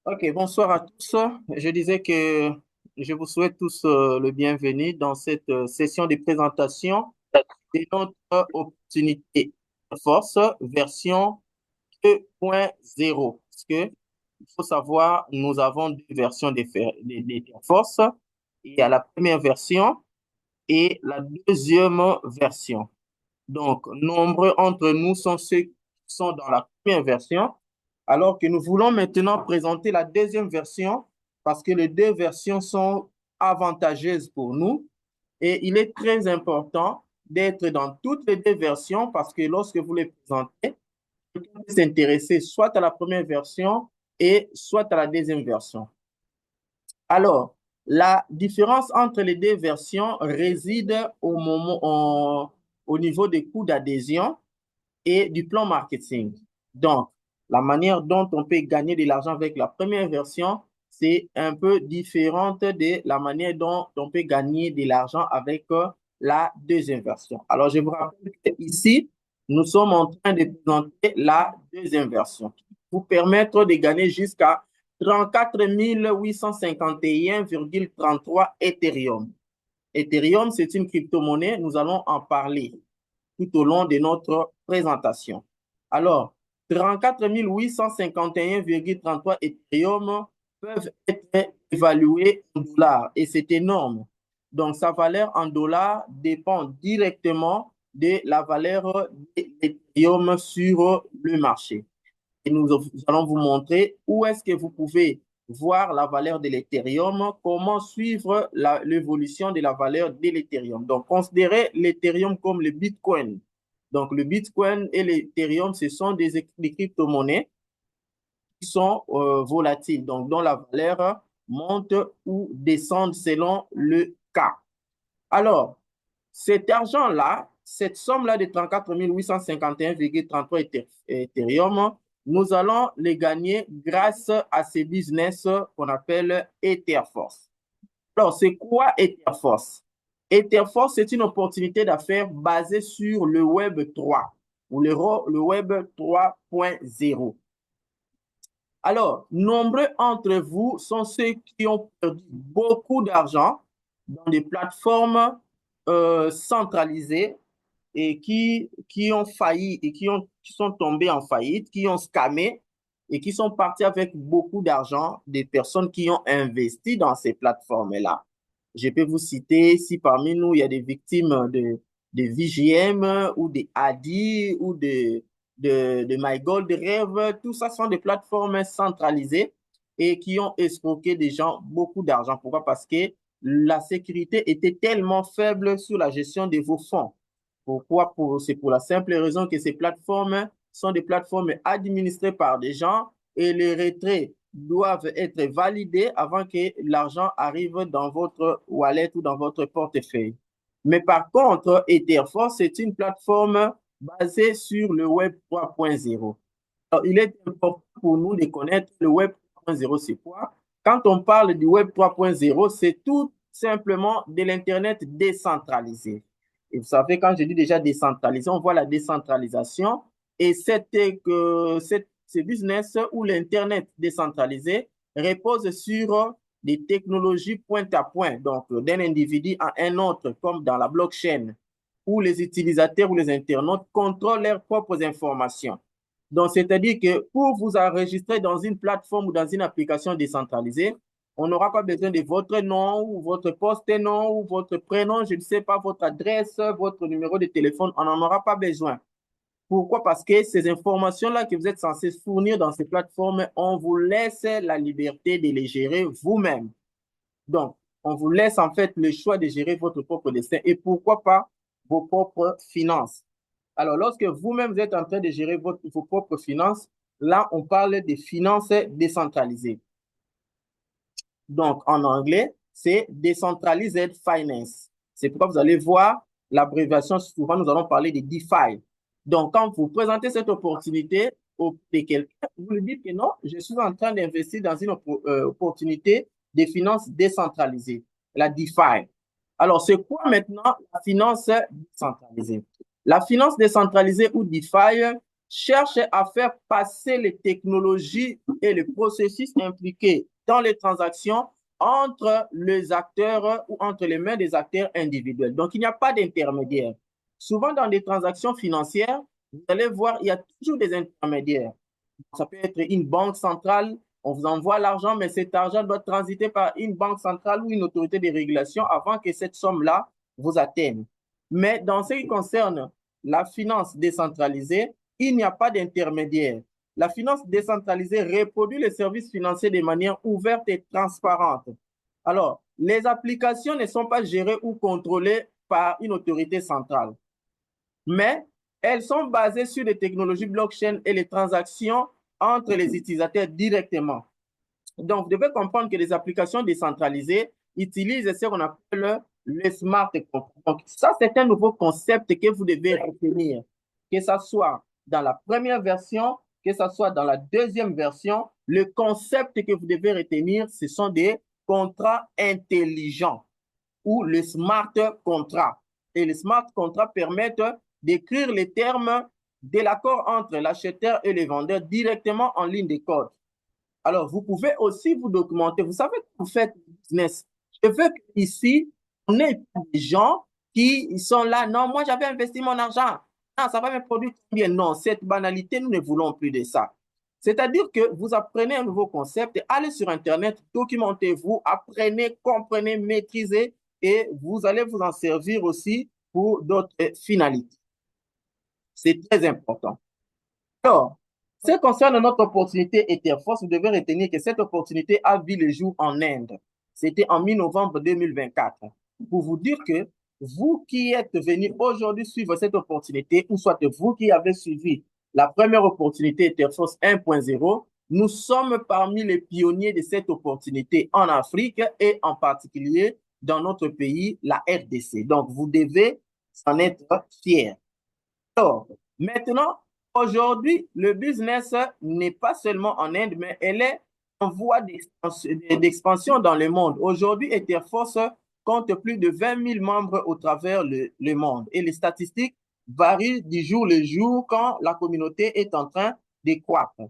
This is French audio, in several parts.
Ok, bonsoir à tous. Je disais que je vous souhaite tous le bienvenu dans cette session de présentation de notre opportunité force version 2.0. Parce que il faut savoir, nous avons deux versions des forces. Il y a la première version et la deuxième version. Donc, nombreux entre nous sont ceux qui sont dans la première version, alors que nous voulons maintenant présenter la deuxième version parce que les deux versions sont avantageuses pour nous. Et il est très important d'être dans toutes les deux versions parce que lorsque vous les présentez, vous pouvez s'intéresser soit à la première version et soit à la deuxième version. Alors, la différence entre les deux versions réside au niveau des coûts d'adhésion et du plan marketing. Donc, la manière dont on peut gagner de l'argent avec la première version, c'est un peu différente de la manière dont on peut gagner de l'argent avec la deuxième version. Alors, je vous rappelle qu'ici, nous sommes en train de présenter la deuxième version qui vous permettre de gagner jusqu'à 34 851,33 Ethereum. Ethereum, c'est une crypto-monnaie. Nous allons en parler tout au long de notre présentation. Alors, 34 851,33 Ethereum peuvent être évalués en dollars et c'est énorme. Donc, sa valeur en dollars dépend directement de la valeur de l'Ethereum sur le marché. Et nous allons vous montrer où est-ce que vous pouvez voir la valeur de l'Ethereum, comment suivre l'évolution de la valeur de l'Ethereum. Donc, considérez l'Ethereum comme le Bitcoin. Donc, le Bitcoin et l'Ethereum, ce sont des crypto-monnaies qui sont volatiles, donc dont la valeur monte ou descend selon le cas. Alors, cet argent-là, cette somme-là de 34 851,33 Ethereum, nous allons les gagner grâce à ces business qu'on appelle Etherforce. Alors, c'est quoi Etherforce? Etherforce, c'est une opportunité d'affaires basée sur le Web 3 ou le Web 3.0. Alors, nombreux entre vous sont ceux qui ont perdu beaucoup d'argent dans des plateformes centralisées et qui ont failli et qui sont tombés en faillite, qui ont scamé et qui sont partis avec beaucoup d'argent des personnes qui ont investi dans ces plateformes-là. Je peux vous citer, si parmi nous, il y a des victimes de VGM ou des Adi ou de MyGold Rêve, tout ça sont des plateformes centralisées et qui ont escroqué des gens beaucoup d'argent. Pourquoi? Parce que la sécurité était tellement faible sur la gestion de vos fonds. Pourquoi? C'est pour la simple raison que ces plateformes sont des plateformes administrées par des gens et les retraits doivent être validés avant que l'argent arrive dans votre wallet ou dans votre portefeuille. Mais par contre, Etherforce, c'est une plateforme basée sur le Web 3.0. Alors, il est important pour nous de connaître le Web 3.0, c'est quoi? Quand on parle du Web 3.0, c'est tout simplement de l'Internet décentralisé. Et vous savez, quand je dis déjà décentralisé, on voit la décentralisation et ce business ou l'Internet décentralisé repose sur des technologies point à point, donc d'un individu à un autre, comme dans la blockchain, où les utilisateurs ou les internautes contrôlent leurs propres informations. Donc, c'est-à-dire que pour vous enregistrer dans une plateforme ou dans une application décentralisée, on n'aura pas besoin de votre nom ou votre poste-nom ou votre prénom, je ne sais pas, votre adresse, votre numéro de téléphone, on n'en aura pas besoin. Pourquoi? Parce que ces informations-là que vous êtes censés fournir dans ces plateformes, on vous laisse la liberté de les gérer vous-même. Donc, on vous laisse en fait le choix de gérer votre propre destin et pourquoi pas vos propres finances. Alors, lorsque vous-même vous êtes en train de gérer vos propres finances, là, on parle de finances décentralisées. Donc, en anglais, c'est Decentralized Finance. C'est pourquoi vous allez voir l'abréviation, souvent nous allons parler de DeFi. Donc, quand vous présentez cette opportunité auprès de quelqu'un, vous lui dites que non, je suis en train d'investir dans une opportunité de finances décentralisées, la DeFi. Alors, c'est quoi maintenant la finance décentralisée? La finance décentralisée ou DeFi, cherche à faire passer les technologies et les processus impliqués dans les transactions entre les acteurs ou entre les mains des acteurs individuels. Donc, il n'y a pas d'intermédiaire. Souvent, dans des transactions financières, vous allez voir, il y a toujours des intermédiaires. Ça peut être une banque centrale, on vous envoie l'argent, mais cet argent doit transiter par une banque centrale ou une autorité de régulation avant que cette somme-là vous atteigne. Mais dans ce qui concerne la finance décentralisée, il n'y a pas d'intermédiaire. La finance décentralisée reproduit les services financiers de manière ouverte et transparente. Alors, les applications ne sont pas gérées ou contrôlées par une autorité centrale, mais elles sont basées sur les technologies blockchain et les transactions entre les utilisateurs directement. Donc, vous devez comprendre que les applications décentralisées utilisent ce qu'on appelle le smart contract. Donc, ça, c'est un nouveau concept que vous devez retenir, que ce soit dans la première version, que ce soit dans la deuxième version. Le concept que vous devez retenir, ce sont des contrats intelligents ou le smart contract. Et les smart contracts permettent d'écrire les termes de l'accord entre l'acheteur et le vendeur directement en ligne de code. Alors, vous pouvez aussi vous documenter. Vous savez que vous faites business. Je veux qu'ici, on ait des gens qui sont là. Non, moi, j'avais investi mon argent. Non, ça va me produire combien? Non, cette banalité, nous ne voulons plus de ça. C'est-à-dire que vous apprenez un nouveau concept, allez sur Internet, documentez-vous, apprenez, comprenez, maîtrisez et vous allez vous en servir aussi pour d'autres finalités. C'est très important. Alors, ce qui concerne notre opportunité Etherforce, vous devez retenir que cette opportunité a vu le jour en Inde. C'était en mi-novembre 2024. Pour vous dire que vous qui êtes venus aujourd'hui suivre cette opportunité, ou soit vous qui avez suivi la première opportunité Etherforce 1.0, nous sommes parmi les pionniers de cette opportunité en Afrique et en particulier dans notre pays, la RDC. Donc, vous devez en être fiers. Alors, maintenant, aujourd'hui, le business n'est pas seulement en Inde, mais elle est en voie d'expansion dans le monde. Aujourd'hui, Etherforce compte plus de 20 000 membres au travers le monde. Et les statistiques varient du jour le jour quand la communauté est en train de croître.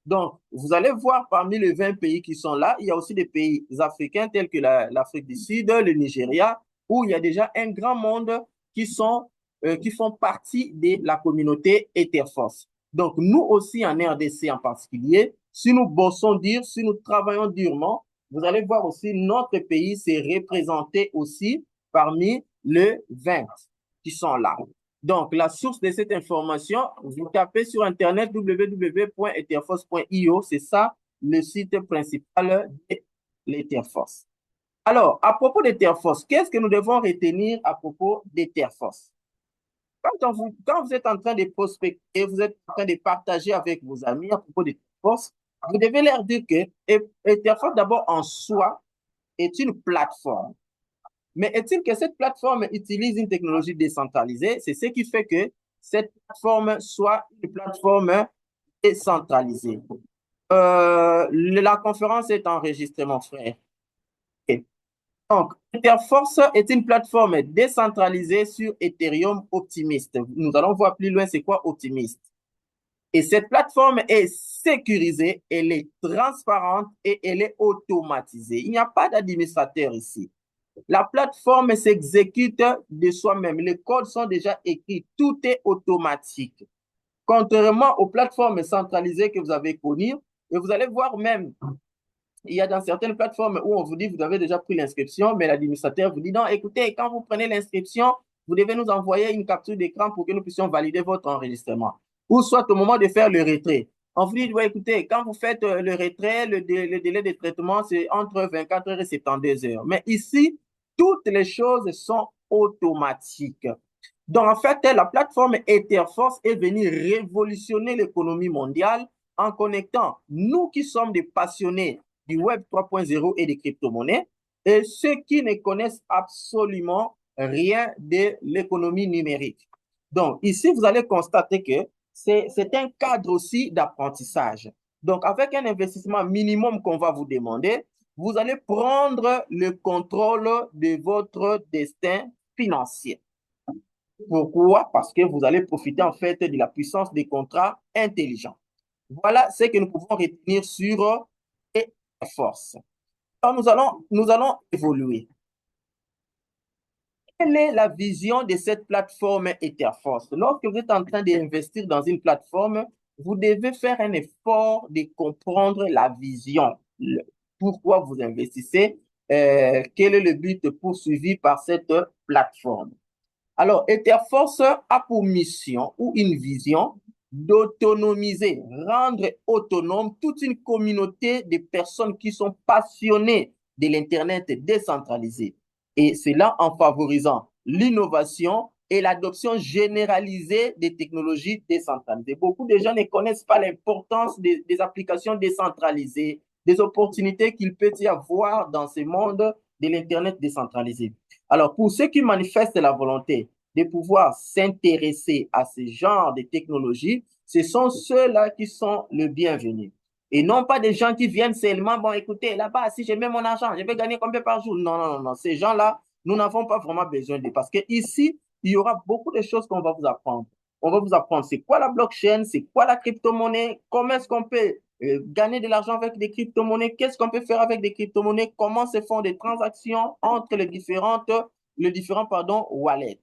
Donc, vous allez voir parmi les 20 pays qui sont là, il y a aussi des pays africains tels que l'Afrique du Sud, le Nigeria, où il y a déjà un grand monde qui font partie de la communauté Etherforce. Donc, nous aussi en RDC en particulier, si nous bossons dur, si nous travaillons durement, vous allez voir aussi notre pays s'est représenté aussi parmi les 20 qui sont là. Donc, la source de cette information, vous tapez sur Internet www.etherforce.io, c'est ça le site principal de l'Etherforce. Alors, à propos d'Etherforce, qu'est-ce que nous devons retenir à propos d'Etherforce? Quand vous êtes en train de prospecter, vous êtes en train de partager avec vos amis à propos d'Etherforce, vous devez leur dire que Etherforce, d'abord en soi, est une plateforme. Mais est-il que cette plateforme utilise une technologie décentralisée? C'est ce qui fait que cette plateforme soit une plateforme décentralisée. La conférence est enregistrée, mon frère. Okay. Donc, Etherforce est une plateforme décentralisée sur Ethereum Optimist. Nous allons voir plus loin c'est quoi Optimist. Et cette plateforme est sécurisée, elle est transparente et elle est automatisée. Il n'y a pas d'administrateur ici. La plateforme s'exécute de soi-même. Les codes sont déjà écrits. Tout est automatique. Contrairement aux plateformes centralisées que vous avez connues, et vous allez voir même, il y a dans certaines plateformes où on vous dit, vous avez déjà pris l'inscription, mais l'administrateur vous dit, non, écoutez, quand vous prenez l'inscription, vous devez nous envoyer une capture d'écran pour que nous puissions valider votre enregistrement. Ou soit au moment de faire le retrait. On vous dit, ouais, écoutez, quand vous faites le retrait, le délai de traitement, c'est entre 24 heures et 72 heures. Mais ici, toutes les choses sont automatiques. Donc, en fait, la plateforme Etherforce est venue révolutionner l'économie mondiale en connectant nous qui sommes des passionnés du Web 3.0 et des crypto-monnaies et ceux qui ne connaissent absolument rien de l'économie numérique. Donc, ici, vous allez constater que c'est un cadre aussi d'apprentissage. Donc, avec un investissement minimum qu'on va vous demander, vous allez prendre le contrôle de votre destin financier. Pourquoi? Parce que vous allez profiter en fait de la puissance des contrats intelligents. Voilà ce que nous pouvons retenir sur Etherforce. Alors, nous allons évoluer. Quelle est la vision de cette plateforme Etherforce? Lorsque vous êtes en train d'investir dans une plateforme, vous devez faire un effort de comprendre la vision. Pourquoi vous investissez? Quel est le but poursuivi par cette plateforme? Alors, Etherforce a pour mission ou une vision d'autonomiser, rendre autonome toute une communauté de personnes qui sont passionnées de l'Internet décentralisé. Et cela en favorisant l'innovation et l'adoption généralisée des technologies décentralisées. Beaucoup de gens ne connaissent pas l'importance des applications décentralisées, des opportunités qu'il peut y avoir dans ce monde de l'Internet décentralisé. Alors, pour ceux qui manifestent la volonté de pouvoir s'intéresser à ce genre de technologies, ce sont ceux-là qui sont le bienvenu. Et non pas des gens qui viennent seulement, bon, écoutez, là-bas, si je mets mon argent, je vais gagner combien par jour? Non, non, non, non. Ces gens-là, nous n'avons pas vraiment besoin d'eux. Parce qu'ici, il y aura beaucoup de choses qu'on va vous apprendre. On va vous apprendre c'est quoi la blockchain, c'est quoi la crypto-monnaie, comment est-ce qu'on peut gagner de l'argent avec des crypto-monnaies, qu'est-ce qu'on peut faire avec des crypto-monnaies, comment se font des transactions entre les différents wallets.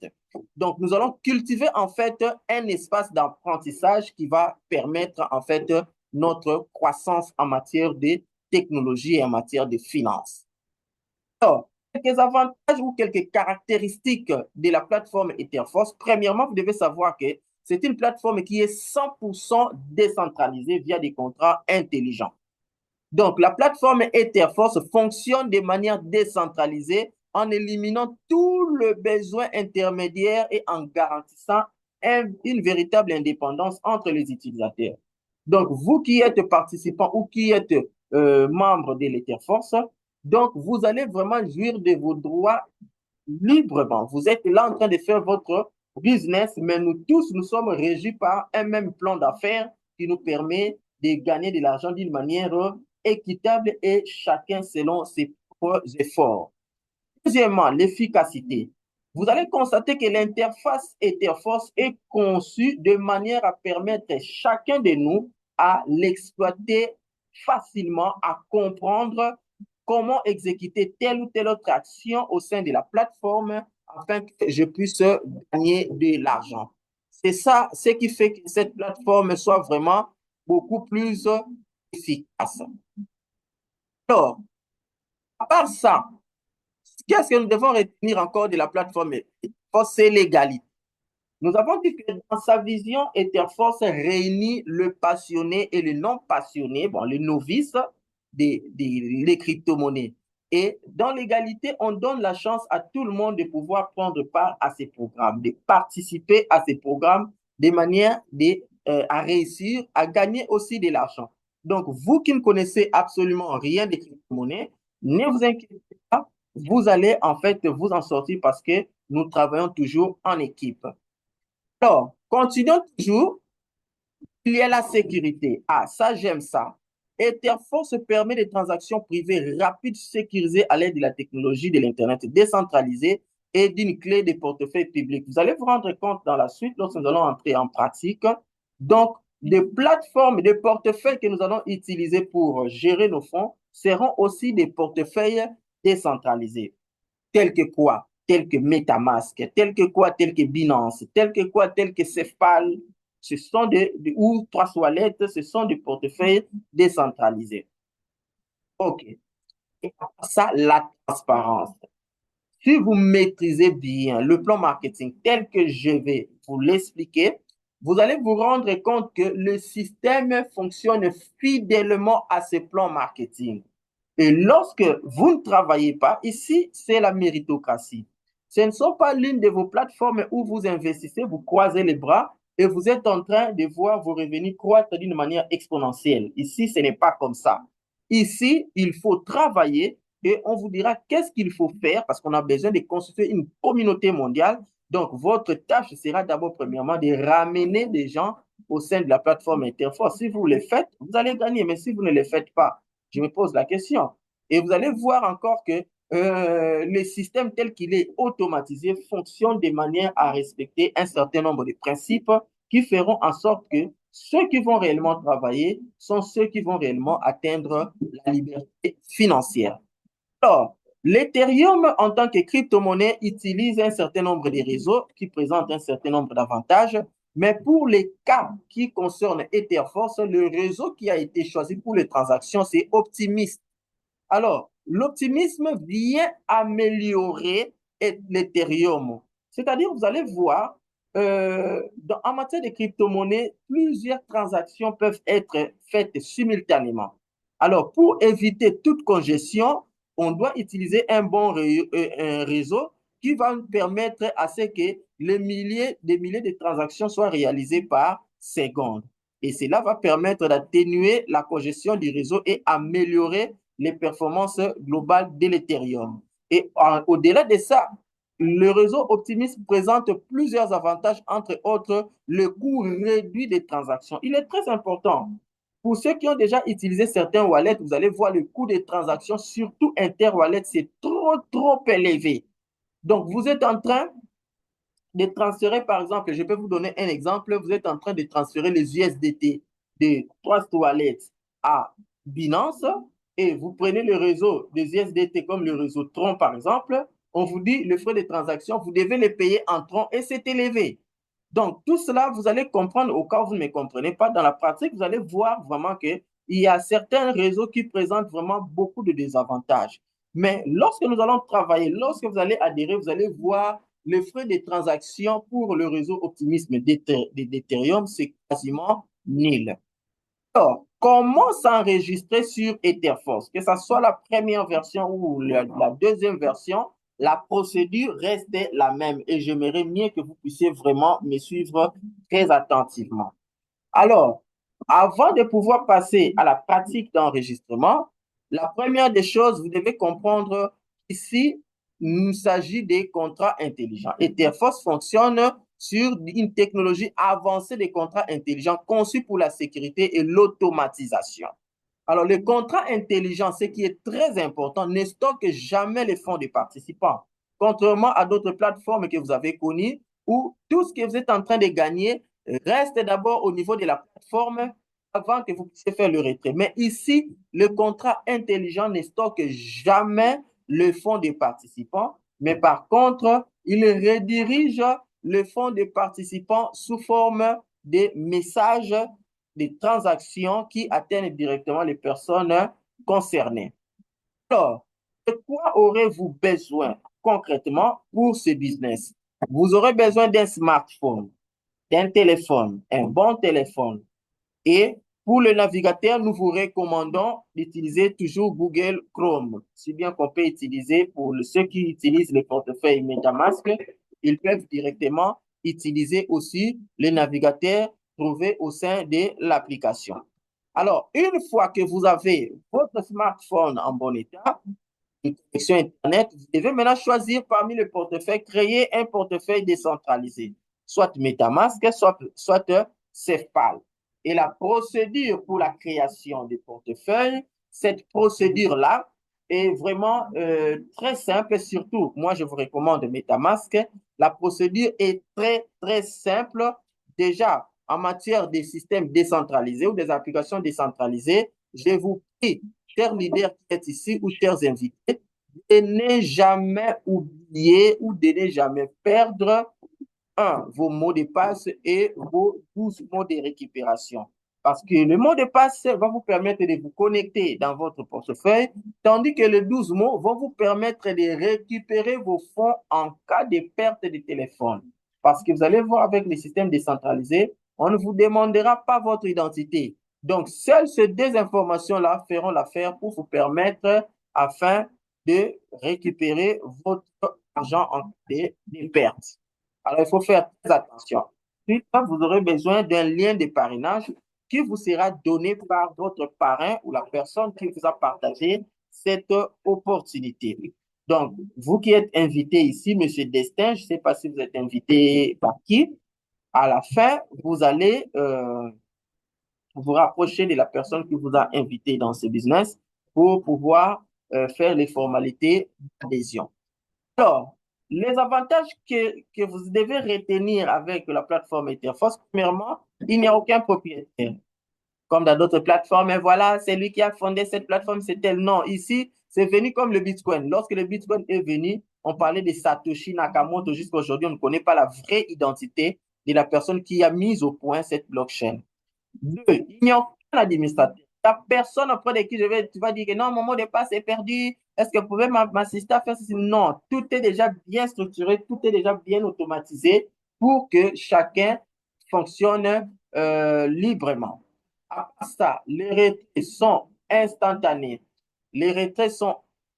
Donc, nous allons cultiver en fait un espace d'apprentissage qui va permettre en fait notre croissance en matière de technologie et en matière de finances. Alors, quelques avantages ou quelques caractéristiques de la plateforme Etherforce. Premièrement, vous devez savoir que c'est une plateforme qui est 100% décentralisée via des contrats intelligents. Donc, la plateforme Etherforce fonctionne de manière décentralisée en éliminant tout le besoin intermédiaire et en garantissant une véritable indépendance entre les utilisateurs. Donc, vous qui êtes participant ou qui êtes membre de l'Etherforce, donc vous allez vraiment jouir de vos droits librement. Vous êtes là en train de faire votre business, mais nous tous, nous sommes régis par un même plan d'affaires qui nous permet de gagner de l'argent d'une manière équitable et chacun selon ses propres efforts. Deuxièmement, l'efficacité. Vous allez constater que l'interface Etherforce est conçue de manière à permettre chacun de nous à l'exploiter facilement, à comprendre comment exécuter telle ou telle autre action au sein de la plateforme afin que je puisse gagner de l'argent. C'est ça, ce qui fait que cette plateforme soit vraiment beaucoup plus efficace. Alors, à part ça, qu'est-ce que nous devons retenir encore de la plateforme Etherforce? C'est l'égalité. Nous avons dit que dans sa vision, Etherforce réunit le passionné et le non passionné, bon, le novice des crypto-monnaies. Et dans l'égalité, on donne la chance à tout le monde de pouvoir prendre part à ces programmes, de participer à ces programmes de manière à réussir, à gagner aussi de l'argent. Donc, vous qui ne connaissez absolument rien des crypto-monnaies, ne vous inquiétez pas, vous allez en fait vous en sortir parce que nous travaillons toujours en équipe. Alors, continuons toujours. Il y a la sécurité. Ah, ça, j'aime ça. Etherforce permet des transactions privées rapides, sécurisées à l'aide de la technologie de l'Internet décentralisée et d'une clé de portefeuille public. Vous allez vous rendre compte dans la suite, lorsque nous allons entrer en pratique. Donc, des plateformes, des portefeuilles que nous allons utiliser pour gérer nos fonds seront aussi des portefeuilles décentralisés. Tel que quoi? Tel que MetaMask, tel que quoi? Tel que Binance, tel que quoi? Tel que Cephal. Ce sont ou Trust Wallet, ce sont des portefeuilles décentralisés. OK. Et ça, la transparence. Si vous maîtrisez bien le plan marketing tel que je vais vous l'expliquer, vous allez vous rendre compte que le système fonctionne fidèlement à ce plan marketing. Et lorsque vous ne travaillez pas, ici, c'est la méritocratie. Ce ne sont pas l'une de vos plateformes où vous investissez, vous croisez les bras et vous êtes en train de voir vos revenus croître d'une manière exponentielle. Ici, ce n'est pas comme ça. Ici, il faut travailler et on vous dira qu'est-ce qu'il faut faire parce qu'on a besoin de constituer une communauté mondiale. Donc, votre tâche sera d'abord, premièrement, de ramener des gens au sein de la plateforme Etherforce. Si vous le faites, vous allez gagner, mais si vous ne le faites pas, je me pose la question. Et vous allez voir encore que le système tel qu'il est automatisé fonctionne de manière à respecter un certain nombre de principes qui feront en sorte que ceux qui vont réellement travailler sont ceux qui vont réellement atteindre la liberté financière. Alors, l'Ethereum en tant que crypto-monnaie utilise un certain nombre de réseaux qui présentent un certain nombre d'avantages, mais pour les cas qui concernent Etherforce, le réseau qui a été choisi pour les transactions, c'est Optimism. Alors, l'optimisme vient améliorer l'Ethereum. C'est-à-dire, vous allez voir, en matière de crypto-monnaie, plusieurs transactions peuvent être faites simultanément. Alors, pour éviter toute congestion, on doit utiliser un réseau qui va nous permettre à ce que des milliers de transactions soient réalisées par seconde. Et cela va permettre d'atténuer la congestion du réseau et améliorer les performances globales de l'Ethereum. Et au-delà de ça, le réseau Optimism présente plusieurs avantages, entre autres le coût réduit des transactions. Il est très important. Pour ceux qui ont déjà utilisé certains wallets, vous allez voir le coût des transactions, surtout inter-wallet, c'est trop élevé. Donc, vous êtes en train de transférer, par exemple, je peux vous donner un exemple, vous êtes en train de transférer les USDT de Trust Wallet à Binance et vous prenez le réseau des USDT comme le réseau Tron, par exemple, on vous dit le frais de transaction, vous devez les payer en Tron et c'est élevé. Donc, tout cela, vous allez comprendre au cas où vous ne me comprenez pas. Dans la pratique, vous allez voir vraiment qu'il y a certains réseaux qui présentent vraiment beaucoup de désavantages. Mais lorsque nous allons travailler, lorsque vous allez adhérer, vous allez voir les frais de transaction pour le réseau Optimisme d'Ethereum, c'est quasiment nul. Alors, comment s'enregistrer sur Etherforce? Que ce soit la première version ou la deuxième version, la procédure reste la même et j'aimerais mieux que vous puissiez vraiment me suivre très attentivement. Alors, avant de pouvoir passer à la pratique d'enregistrement, la première des choses, vous devez comprendre ici, il s'agit des contrats intelligents. Etherforce fonctionne sur une technologie avancée des contrats intelligents conçus pour la sécurité et l'automatisation. Alors, le contrat intelligent, ce qui est très important, ne stocke jamais les fonds des participants. Contrairement à d'autres plateformes que vous avez connues, où tout ce que vous êtes en train de gagner reste d'abord au niveau de la plateforme avant que vous puissiez faire le retrait. Mais ici, le contrat intelligent ne stocke jamais le fonds des participants, mais par contre, il redirige le fonds des participants sous forme de messages, des transactions qui atteignent directement les personnes concernées. Alors, de quoi aurez-vous besoin concrètement pour ce business? Vous aurez besoin d'un smartphone, d'un téléphone, un bon téléphone. Et pour le navigateur, nous vous recommandons d'utiliser toujours Google Chrome, si bien qu'on peut utiliser pour ceux qui utilisent les portefeuilles MetaMask, ils peuvent directement utiliser aussi le navigateur trouvé au sein de l'application. Alors, une fois que vous avez votre smartphone en bon état, une connexion Internet, vous devez maintenant choisir parmi le portefeuille, créer un portefeuille décentralisé, soit MetaMask, soit CEFPAL. Et la procédure pour la création des portefeuilles, cette procédure-là est vraiment très simple. Surtout, moi, je vous recommande MetaMask. La procédure est très simple. Déjà, en matière des systèmes décentralisés ou des applications décentralisées, je vous prie, chers leaders qui êtes ici ou chers invités, de ne jamais oublier ou de ne jamais perdre vos mots de passe et vos 12 mots de récupération. Parce que le mot de passe va vous permettre de vous connecter dans votre portefeuille, tandis que les 12 mots vont vous permettre de récupérer vos fonds en cas de perte de téléphone. Parce que vous allez voir avec les systèmes décentralisés, on ne vous demandera pas votre identité. Donc, seules ces deux informations-là feront l'affaire pour vous permettre afin de récupérer votre argent en cas de perte. Alors, il faut faire très attention. Puis, vous aurez besoin d'un lien de parrainage qui vous sera donné par votre parrain ou la personne qui vous a partagé cette opportunité. Donc, vous qui êtes invité ici, Monsieur Destin, je ne sais pas si vous êtes invité par qui, à la fin, vous allez vous rapprocher de la personne qui vous a invité dans ce business pour pouvoir faire les formalités d'adhésion. Alors, les avantages que vous devez retenir avec la plateforme Etherforce, premièrement, il n'y a aucun propriétaire comme dans d'autres plateformes. Et voilà, c'est lui qui a fondé cette plateforme, c'est tel. Non, ici, c'est venu comme le Bitcoin. Lorsque le Bitcoin est venu, on parlait de Satoshi Nakamoto. Jusqu'à aujourd'hui, on ne connaît pas la vraie identité de la personne qui a mis au point cette blockchain. Deux, il n'y a aucun administrateur. La personne auprès de qui tu vas dire que non, mon mot de passe est perdu. Est-ce que vous pouvez m'assister à faire ceci? Non, tout est déjà bien structuré, tout est déjà bien automatisé pour que chacun fonctionne librement. À part ça, les retraits sont instantanés. Les retraits sont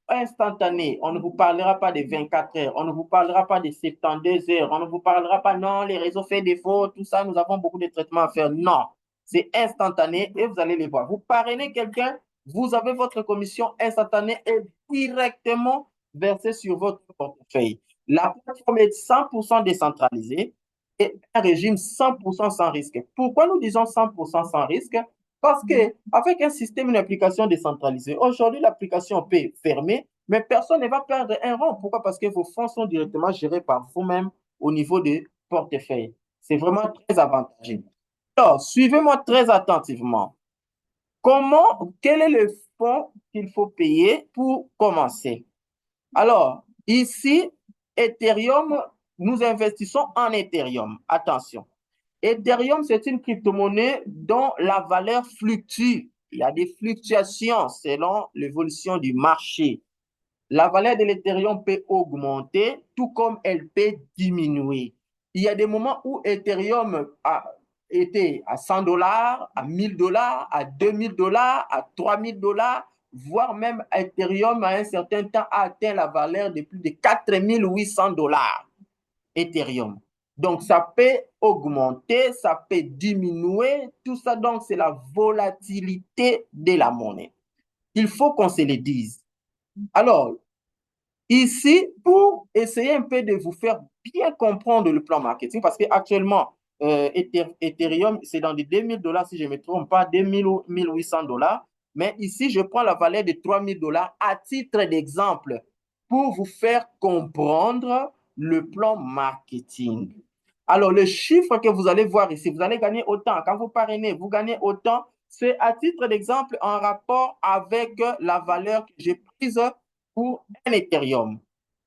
instantanés. On ne vous parlera pas de 24 heures, on ne vous parlera pas de 72 heures, on ne vous parlera pas non, les réseaux font défaut, tout ça, nous avons beaucoup de traitements à faire. Non, c'est instantané et vous allez les voir. Vous parrainez quelqu'un, vous avez votre commission instantanée et directement versée sur votre portefeuille. La plateforme est 100% décentralisée et un régime 100% sans risque. Pourquoi nous disons 100% sans risque? Parce qu'avec un système, une application décentralisée, aujourd'hui, l'application peut fermer, mais personne ne va perdre un rond. Pourquoi? Parce que vos fonds sont directement gérés par vous-même au niveau du portefeuille. C'est vraiment très avantageux. Alors, suivez-moi très attentivement. Quel est le fonds qu'il faut payer pour commencer? Alors, ici, Ethereum, nous investissons en Ethereum. Attention. Ethereum, c'est une crypto-monnaie dont la valeur fluctue. Il y a des fluctuations selon l'évolution du marché. La valeur de l'Ethereum peut augmenter, tout comme elle peut diminuer. Il y a des moments où Ethereum a été à 100 dollars, à 1000 dollars, à 2000 dollars, à 3000 dollars, voire même Ethereum à un certain temps a atteint la valeur de plus de 4800 dollars. Ethereum. Donc, ça peut augmenter, ça peut diminuer, tout ça, donc, c'est la volatilité de la monnaie. Il faut qu'on se le dise. Alors, ici, pour essayer un peu de vous faire bien comprendre le plan marketing, parce qu'actuellement, Ethereum, c'est dans des 2000 dollars, si je ne me trompe pas, 2000 ou 1800 dollars. Mais ici, je prends la valeur de 3000 dollars à titre d'exemple pour vous faire comprendre le plan marketing. Alors, le chiffre que vous allez voir ici, vous allez gagner autant. Quand vous parrainez, vous gagnez autant. C'est à titre d'exemple en rapport avec la valeur que j'ai prise pour un Ethereum.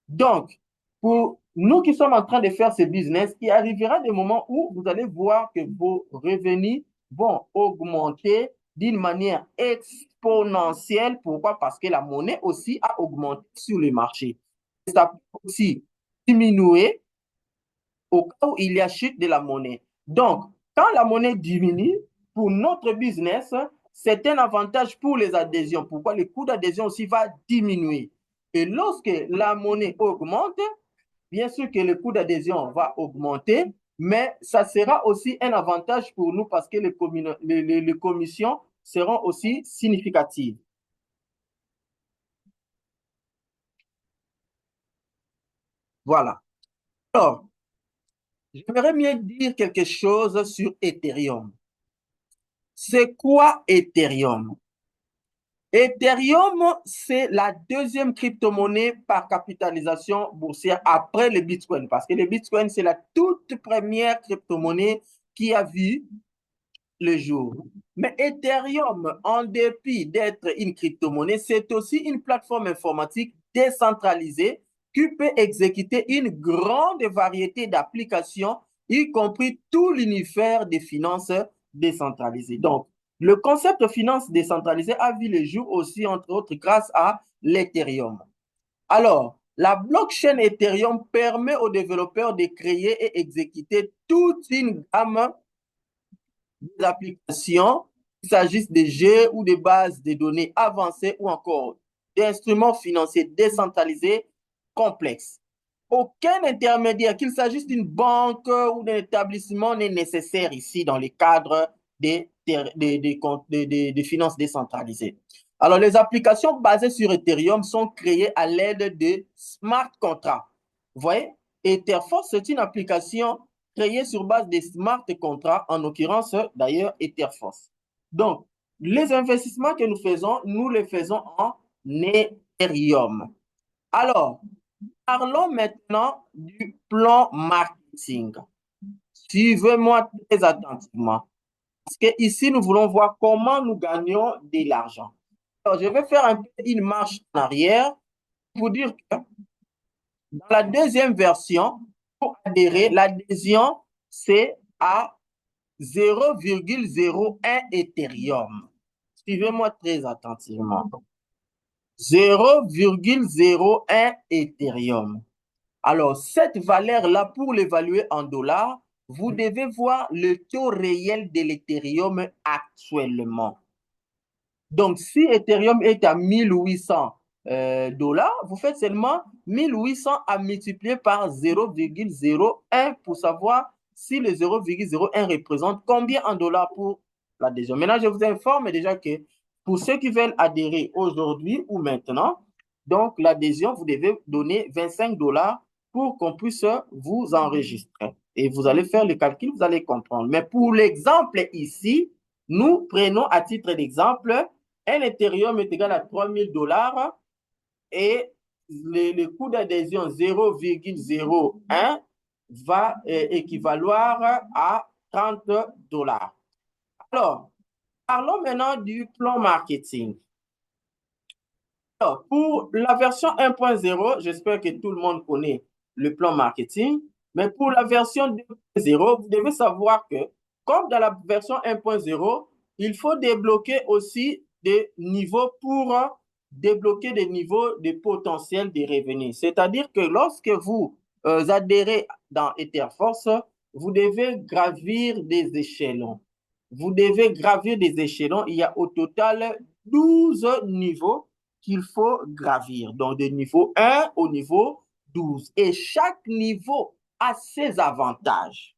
Donc, pour nous qui sommes en train de faire ce business, il arrivera des moments où vous allez voir que vos revenus vont augmenter d'une manière exponentielle. Pourquoi? Parce que la monnaie aussi a augmenté sur le marché. Ça peut aussi diminuer au cas où il y a chute de la monnaie. Donc, quand la monnaie diminue, pour notre business, c'est un avantage pour les adhésions. Pourquoi? Le coût d'adhésion aussi va diminuer. Et lorsque la monnaie augmente, bien sûr que le coût d'adhésion va augmenter, mais ça sera aussi un avantage pour nous parce que les commissions seront aussi significatives. Voilà. Alors, j'aimerais bien dire quelque chose sur Ethereum. C'est quoi Ethereum? Ethereum, c'est la deuxième crypto-monnaie par capitalisation boursière après le Bitcoin. Parce que le Bitcoin, c'est la toute première crypto-monnaie qui a vu le jour. Mais Ethereum, en dépit d'être une crypto-monnaie, c'est aussi une plateforme informatique décentralisée qui peut exécuter une grande variété d'applications, y compris tout l'univers des finances décentralisées. Donc, le concept de finance décentralisée a vu le jour aussi, entre autres, grâce à l'Ethereum. Alors, la blockchain Ethereum permet aux développeurs de créer et exécuter toute une gamme d'applications, qu'il s'agisse de jeux ou de bases de données avancées ou encore d'instruments financiers décentralisés complexes. Aucun intermédiaire, qu'il s'agisse d'une banque ou d'un établissement, n'est nécessaire ici dans le cadre des finances décentralisées. Alors, les applications basées sur Ethereum sont créées à l'aide de smart contracts. Vous voyez, Etherforce, c'est une application créée sur base des smart contracts, en l'occurrence d'ailleurs Etherforce. Donc, les investissements que nous faisons, nous les faisons en Ethereum. Alors, parlons maintenant du plan marketing. Suivez-moi très attentivement. Parce que ici, nous voulons voir comment nous gagnons de l'argent. Alors, je vais faire un peu une marche en arrière pour dire que dans la deuxième version, pour adhérer, l'adhésion, c'est à 0,01 Ethereum. Suivez-moi très attentivement. 0,01 Ethereum. Alors, cette valeur-là, pour l'évaluer en dollars, vous devez voir le taux réel de l'Ethereum actuellement. Donc, si Ethereum est à 1800 dollars, vous faites seulement 1800 à multiplier par 0,01 pour savoir si le 0,01 représente combien en dollars pour l'adhésion. Maintenant, je vous informe déjà que pour ceux qui veulent adhérer aujourd'hui ou maintenant, donc l'adhésion, vous devez donner 25 dollars pour qu'on puisse vous enregistrer. Et vous allez faire le calcul, vous allez comprendre. Mais pour l'exemple ici, nous prenons à titre d'exemple un Ethereum est égal à 3000 dollars et le coût d'adhésion 0,01 va équivaloir à 30 dollars. Alors, parlons maintenant du plan marketing. Alors, pour la version 1.0, j'espère que tout le monde connaît le plan marketing, mais pour la version 2.0, vous devez savoir que, comme dans la version 1.0, il faut débloquer aussi des niveaux pour débloquer des niveaux de potentiel de revenus. C'est-à-dire que lorsque vous adhérez dans Etherforce, vous devez gravir des échelons. Vous devez gravir des échelons. Il y a au total 12 niveaux qu'il faut gravir. Donc, de niveau 1 au niveau 12. Et chaque niveau a ses avantages.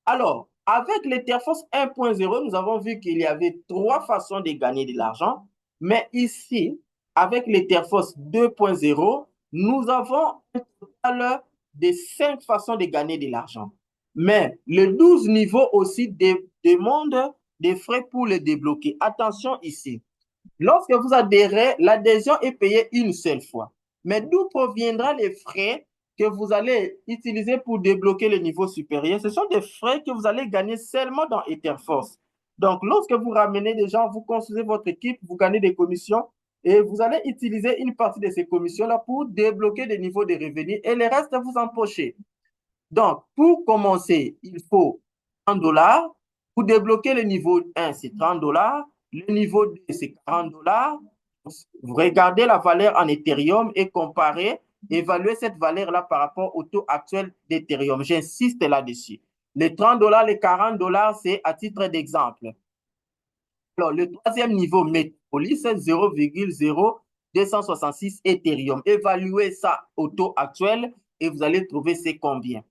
Alors, avec l'Etherforce 1.0, nous avons vu qu'il y avait 3 façons de gagner de l'argent. Mais ici, avec l'Etherforce 2.0, nous avons un total de 5 façons de gagner de l'argent. Mais le 12 niveaux aussi demande des frais pour le débloquer. Attention ici. Lorsque vous adhérez, l'adhésion est payée une seule fois. Mais d'où proviendra les frais que vous allez utiliser pour débloquer le niveau supérieur? Ce sont des frais que vous allez gagner seulement dans Etherforce. Donc, lorsque vous ramenez des gens, vous construisez votre équipe, vous gagnez des commissions et vous allez utiliser une partie de ces commissions-là pour débloquer des niveaux de revenus et le reste, vous empocher. Donc, pour commencer, il faut 30 dollars. Pour débloquer le niveau 1, c'est 30 dollars. Le niveau 2, c'est 40 dollars. Vous regardez la valeur en Ethereum et comparez, évaluez cette valeur-là par rapport au taux actuel d'Ethereum. J'insiste là-dessus. Les 30 dollars, les 40 dollars, c'est à titre d'exemple. Alors, le troisième niveau, Metropolis, c'est 0,0266 Ethereum. Évaluez ça au taux actuel et vous allez trouver c'est combien.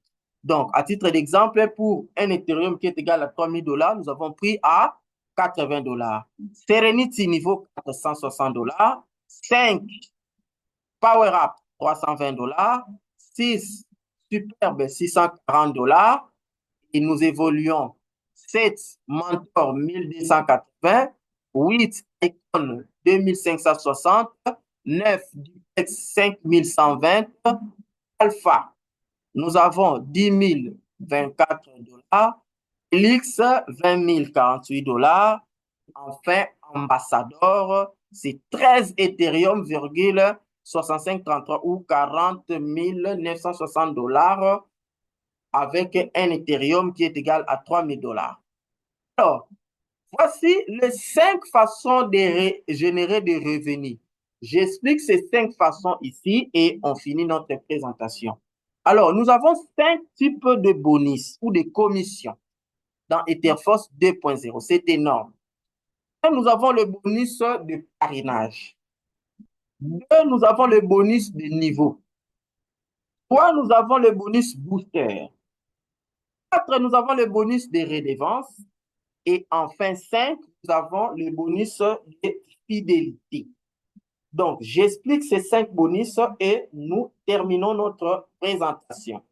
Donc, à titre d'exemple, pour un Ethereum qui est égal à 3000 dollars, nous avons pris à 80 dollars. Serenity niveau 460 dollars. 5 PowerUp 320 dollars. 6 Superbe 640 dollars. Et nous évoluons 7 Mentor 1280. 8 Icon 2560. 9 Dupex 5120. Alpha nous avons 10 024 dollars, Elix 20 048 dollars, enfin Ambassador, c'est 13 Ethereum, 6533 ou 40 960 dollars avec un Ethereum qui est égal à 3 000 dollars. Alors, voici les 5 façons de générer des revenus. J'explique ces 5 façons ici et on finit notre présentation. Alors, nous avons 5 types de bonus ou de commissions dans Etherforce 2.0. C'est énorme. Nous avons le bonus de parrainage. 2, nous avons le bonus de niveau. 3, nous avons le bonus booster. 4, nous avons le bonus de redevance. Et enfin, 5, nous avons le bonus de fidélité. Donc, j'explique ces 5 bonus et nous terminons notre présentation.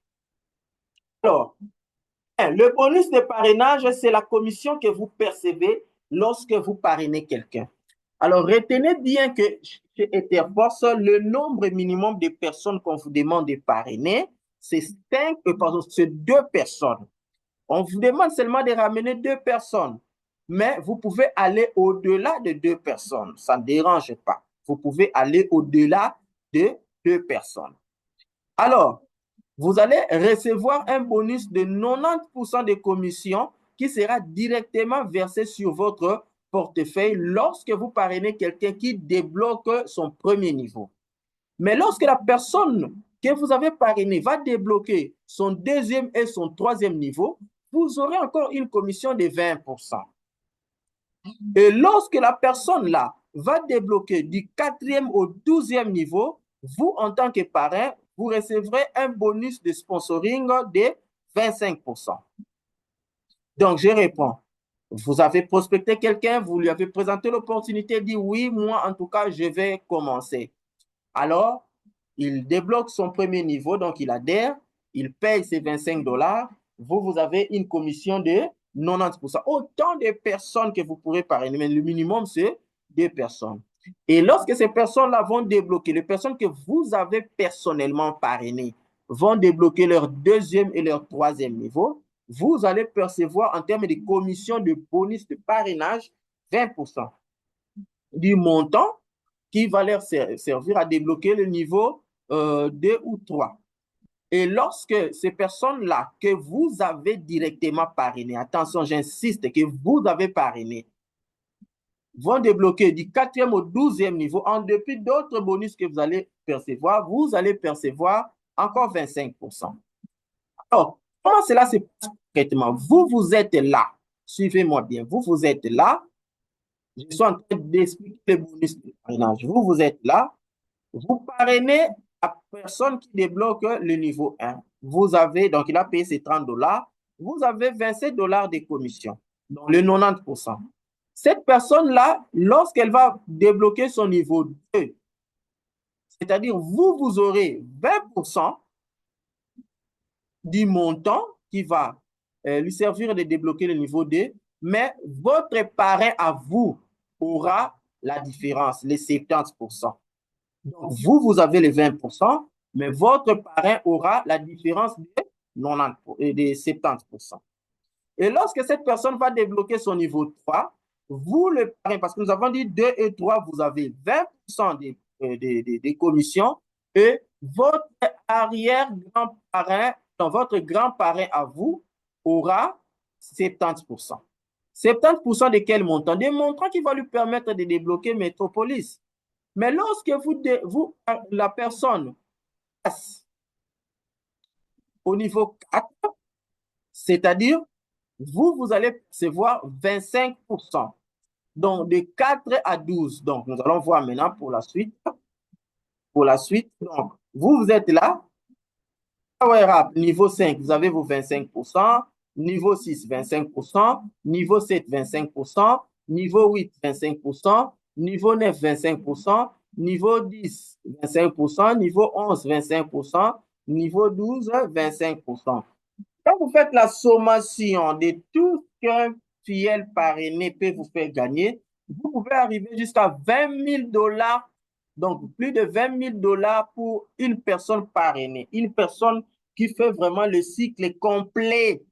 Alors, le bonus de parrainage, c'est la commission que vous percevez lorsque vous parrainez quelqu'un. Alors, retenez bien que chez Etherforce, le nombre minimum de personnes qu'on vous demande de parrainer, c'est 2 personnes. On vous demande seulement de ramener 2 personnes, mais vous pouvez aller au-delà de 2 personnes. Ça ne dérange pas. Vous pouvez aller au-delà de 2 personnes. Alors, vous allez recevoir un bonus de 90% de commission qui sera directement versé sur votre portefeuille lorsque vous parrainez quelqu'un qui débloque son premier niveau. Mais lorsque la personne que vous avez parrainée va débloquer son deuxième et son troisième niveau, vous aurez encore une commission de 20%. Et lorsque la personne là va débloquer du 4e au 12e niveau, vous, en tant que parrain, vous recevrez un bonus de sponsoring de 25%. Donc, je réponds. Vous avez prospecté quelqu'un, vous lui avez présenté l'opportunité, dit oui, moi, en tout cas, je vais commencer. Alors, il débloque son premier niveau, donc il adhère, il paye ses 25$. Vous avez une commission de 90%. Autant de personnes que vous pourrez parrainer, mais le minimum, c'est 2 personnes. Et lorsque ces personnes-là vont débloquer, les personnes que vous avez personnellement parrainées vont débloquer leur deuxième et leur troisième niveau, vous allez percevoir en termes de commission de bonus de parrainage 20% du montant qui va leur servir à débloquer le niveau 2 ou 3. Et lorsque ces personnes-là que vous avez directement parrainées, attention, j'insiste, que vous avez parrainées, vont débloquer du 4e au 12e niveau, en dépit d'autres bonus que vous allez percevoir encore 25%. Alors, comment cela se passe concrètement? Vous êtes là. Suivez-moi bien. Vous êtes là. Je suis en train d'expliquer les bonus de parrainage. Vous êtes là. Vous parrainez la personne qui débloque le niveau 1. Vous avez, donc il a payé ses 30$. Vous avez 27$ de commission, donc le 90%. Cette personne-là, lorsqu'elle va débloquer son niveau 2, c'est-à-dire vous aurez 20% du montant qui va lui servir de débloquer le niveau 2, mais votre parrain à vous aura la différence, les 70%. Donc, vous avez les 20%, mais votre parrain aura la différence de 70%. Et lorsque cette personne va débloquer son niveau 3, vous le parrain, parce que nous avons dit 2 et 3, vous avez 20% des commissions et votre arrière-grand-parrain, votre grand-parrain à vous, aura 70%. 70% de quel montant? Des montants qui vont lui permettre de débloquer Métropolis. Mais lorsque la personne passe au niveau 4, c'est-à-dire, vous allez percevoir 25%. Donc, de 4 à 12. Donc, nous allons voir maintenant pour la suite. Pour la suite, donc, vous êtes là. Power Up, niveau 5, vous avez vos 25%. Niveau 6, 25%. Niveau 7, 25%. Niveau 8, 25%. Niveau 9, 25%. Niveau 10, 25%. Niveau 11, 25%. Niveau 12, 25%. Quand vous faites la sommation de tout ce qu'un filleul parrainé peut vous faire gagner, vous pouvez arriver jusqu'à 20 000$. Donc, plus de 20 000$ pour une personne parrainée. Une personne qui fait vraiment le cycle complet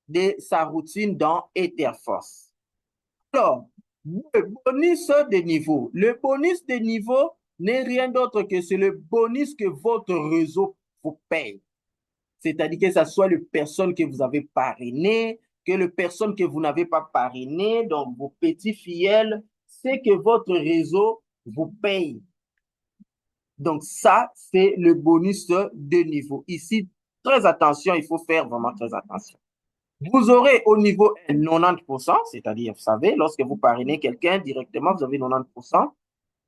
de sa routine dans Etherforce. Alors, le bonus de niveau. Le bonus de niveau n'est rien d'autre que c'est le bonus que votre réseau vous paye. C'est-à-dire que ce soit les personnes que vous avez parrainées, que les personnes que vous n'avez pas parrainées, donc vos petits filleuls, c'est que votre réseau vous paye. Donc ça, c'est le bonus de niveau. Ici, très attention, il faut faire vraiment très attention. Vous aurez au niveau 90%, c'est-à-dire, vous savez, lorsque vous parrainez quelqu'un directement, vous avez 90%.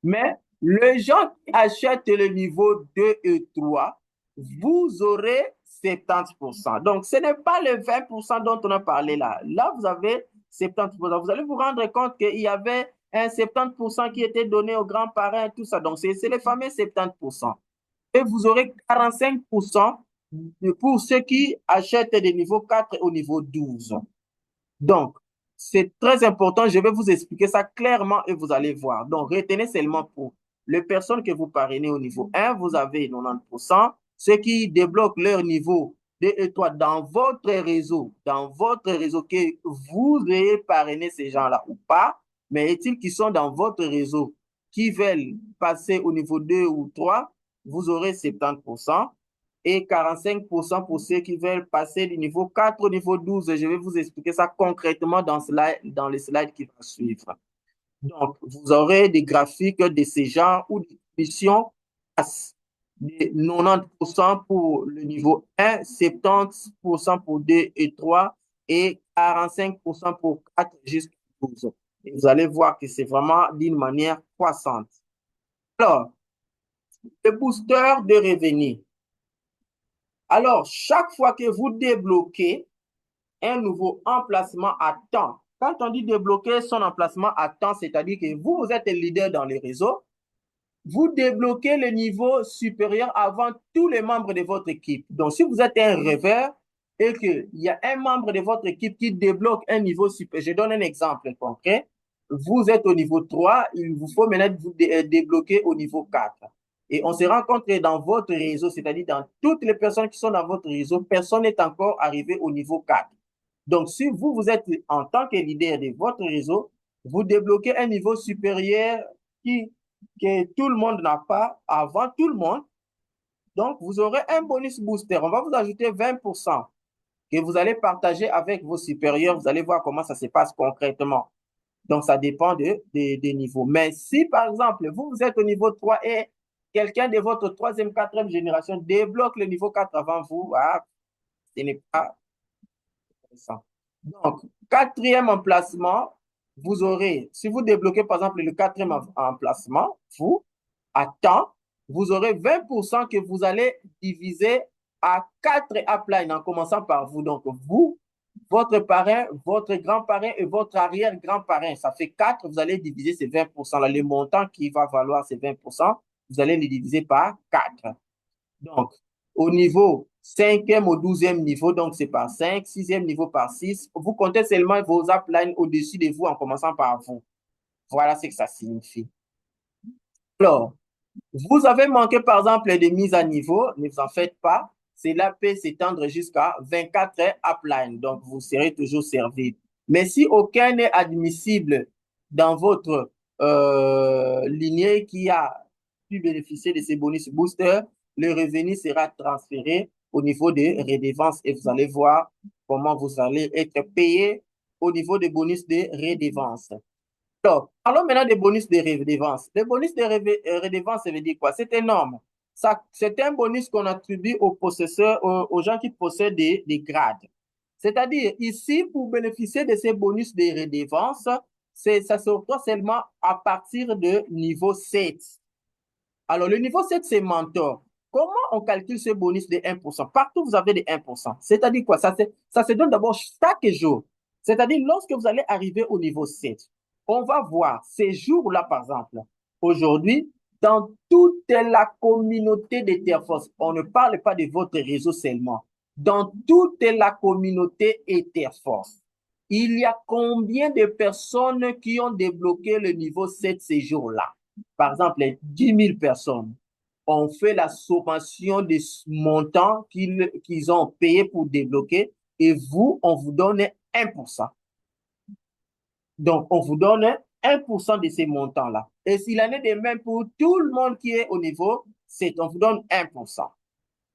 Mais les gens qui achètent le niveau 2 et 3, vous aurez 70%. Donc, ce n'est pas le 20% dont on a parlé là. Là, vous avez 70%. Vous allez vous rendre compte qu'il y avait un 70% qui était donné aux grands-parents et tout ça. Donc, c'est les fameux 70%. Et vous aurez 45% pour ceux qui achètent des niveaux 4 au niveau 12. Donc, c'est très important. Je vais vous expliquer ça clairement et vous allez voir. Donc, retenez seulement pour les personnes que vous parrainez au niveau 1, vous avez 90%. Ceux qui débloquent leur niveau 2 et 3 dans votre réseau, que vous ayez parrainé ces gens-là ou pas, mais est-il qu'ils sont dans votre réseau, qui veulent passer au niveau 2 ou 3, vous aurez 70% et 45% pour ceux qui veulent passer du niveau 4 au niveau 12. Je vais vous expliquer ça concrètement dans les slides qui vont suivre. Donc, vous aurez des graphiques de ces genres où des missions passent de 90% pour le niveau 1, 70% pour 2 et 3 et 45% pour 4 jusqu'à 12. Et vous allez voir que c'est vraiment d'une manière croissante. Alors, le booster de revenus. Alors, chaque fois que vous débloquez un nouveau emplacement à temps, quand on dit débloquer son emplacement à temps, c'est-à-dire que vous êtes leader dans les réseaux, vous débloquez le niveau supérieur avant tous les membres de votre équipe. Donc, si vous êtes un rêveur et qu'il y a un membre de votre équipe qui débloque un niveau supérieur, je donne un exemple concret. Vous êtes au niveau 3, il vous faut maintenant vous débloquer au niveau 4. Et on se rend compte que dans votre réseau, c'est-à-dire dans toutes les personnes qui sont dans votre réseau, personne n'est encore arrivé au niveau 4. Donc, si vous, vous êtes en tant que leader de votre réseau, vous débloquez un niveau supérieur que tout le monde n'a pas avant tout le monde. Donc, vous aurez un bonus booster. On va vous ajouter 20% que vous allez partager avec vos supérieurs. Vous allez voir comment ça se passe concrètement. Donc, ça dépend des niveaux. Mais si, par exemple, vous, vous êtes au niveau 3 et quelqu'un de votre troisième, quatrième génération débloque le niveau 4 avant vous, ce n'est pas intéressant. Donc, quatrième emplacement, vous aurez, si vous débloquez par exemple le quatrième emplacement, vous, à temps, vous aurez 20% que vous allez diviser à 4 uplines en commençant par vous. Donc, vous, votre parrain, votre grand-parrain et votre arrière-grand-parrain, ça fait 4, vous allez diviser ces 20%-là. Le montant qui va valoir ces 20%, vous allez les diviser par 4. Donc, au niveau 5e au 12e niveau, donc c'est par 5, 6e niveau par 6. Vous comptez seulement vos uplines au-dessus de vous en commençant par vous. Voilà ce que ça signifie. Alors, vous avez manqué par exemple des mises à niveau, ne vous en faites pas. Cela peut s'étendre jusqu'à 24 uplines, donc vous serez toujours servi. Mais si aucun n'est admissible dans votre lignée qui a pu bénéficier de ces bonus boosters, le revenu sera transféré au niveau des redevances et vous allez voir comment vous allez être payé au niveau des bonus de redevances. Alors, parlons maintenant des bonus de redevance. Les bonus de redevance, ça veut dire quoi? C'est énorme. C'est un bonus qu'on attribue aux possesseurs, aux gens qui possèdent des grades. C'est-à-dire, ici, pour bénéficier de ces bonus de redevance, ça se retrouve seulement à partir de niveau 7. Alors, le niveau 7, c'est mentor. Comment on calcule ce bonus de 1%? Partout, vous avez des 1%. C'est-à-dire quoi? Ça se donne d'abord chaque jour. C'est-à-dire, lorsque vous allez arriver au niveau 7, on va voir ces jours-là, par exemple. Aujourd'hui, dans toute la communauté des Terforce, on ne parle pas de votre réseau seulement. Dans toute la communauté Etherforce, il y a combien de personnes qui ont débloqué le niveau 7 ces jours-là? Par exemple, les 10 000 personnes ont fait la sommation des montants qu'ils ont payé pour débloquer et vous, on vous donne 1%. Donc, on vous donne 1% de ces montants-là. Et s'il en est de même pour tout le monde qui est au niveau 7, on vous donne 1%.